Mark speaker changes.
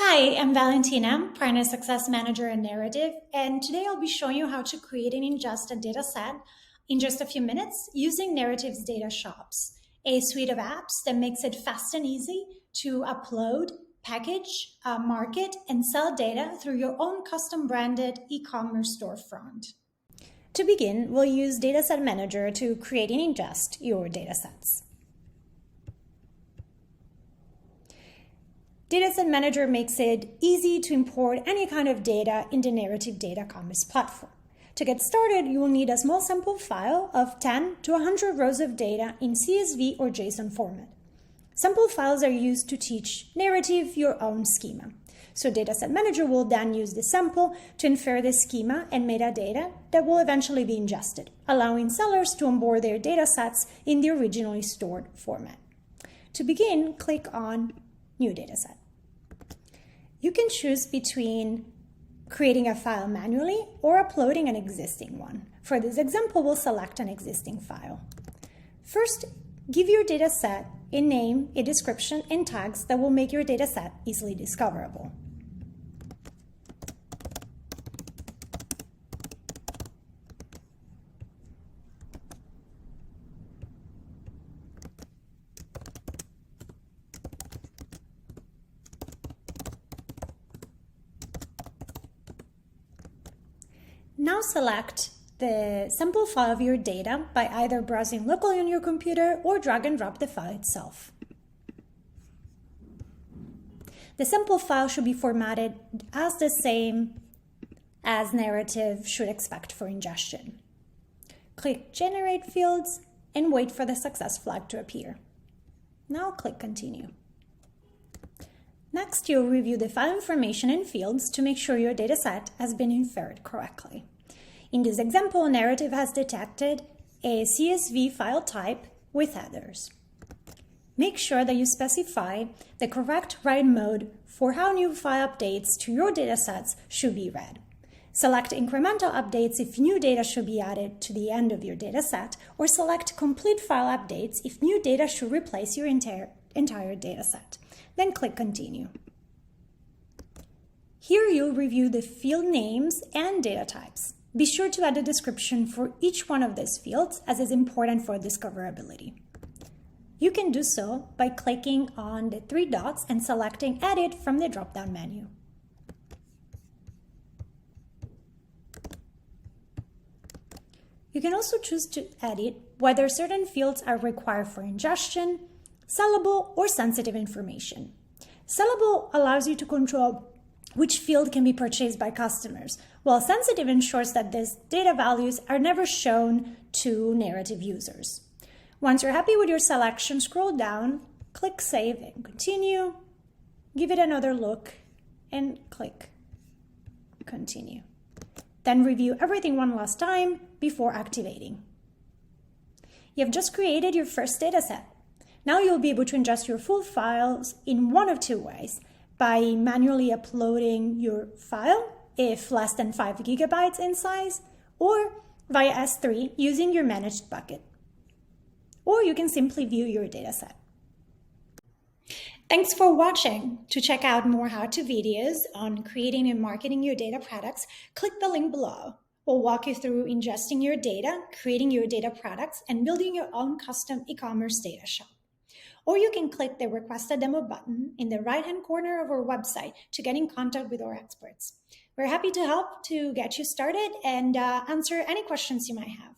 Speaker 1: Hi, I'm Valentina, Partner Success Manager and Narrative, and today I'll be showing you how to create and ingest a data set in just a few minutes using Narrative's Data Shops, a suite of apps that makes it fast and easy to upload, package, market, and sell data through your own custom branded e-commerce storefront. To begin, we'll use Dataset Manager to create and ingest your datasets. Dataset Manager makes it easy to import any kind of data in the Narrative Data Commerce platform. To get started, you will need a small sample file of 10 to 100 rows of data in CSV or JSON format. Sample files are used to teach Narrative your own schema. So Dataset Manager will then use the sample to infer the schema and metadata that will eventually be ingested, allowing sellers to onboard their datasets in the originally stored format. To begin, click on New Dataset. You can choose between creating a file manually or uploading an existing one. For this example, we'll select an existing file. First, give your dataset a name, a description, and tags that will make your dataset easily discoverable. Now select the sample file of your data by either browsing locally on your computer or drag and drop the file itself. The sample file should be formatted as the same as Narrative should expect for ingestion. Click Generate Fields and wait for the success flag to appear. Now click Continue. Next, you'll review the file information and fields to make sure your dataset has been inferred correctly. In this example, Narrative has detected a CSV file type with headers. Make sure that you specify the correct write mode for how new file updates to your datasets should be read. Select incremental updates if new data should be added to the end of your dataset, or select complete file updates if new data should replace your entire dataset. Then click Continue. Here you'll review the field names and data types. Be sure to add a description for each one of these fields, as is important for discoverability. You can do so by clicking on the three dots and selecting Edit from the drop-down menu. You can also choose to edit whether certain fields are required for ingestion, sellable, or sensitive information. Sellable allows you to control which field can be purchased by customers, while sensitive ensures that these data values are never shown to Narrative users. Once you're happy with your selection, scroll down, click Save and Continue, give it another look, and click Continue. Then review everything one last time before activating. You have just created your first dataset. Now you'll be able to ingest your full files in one of two ways: by manually uploading your file if less than 5 gigabytes in size, or via S3 using your managed bucket. Or you can simply view your dataset. Thanks for watching. To check out more how-to videos on creating and marketing your data products, click the link below. We'll walk you through ingesting your data, creating your data products, and building your own custom e-commerce data shop. Or you can click the Request a Demo button in the right-hand corner of our website to get in contact with our experts. We're happy to help to get you started and answer any questions you might have.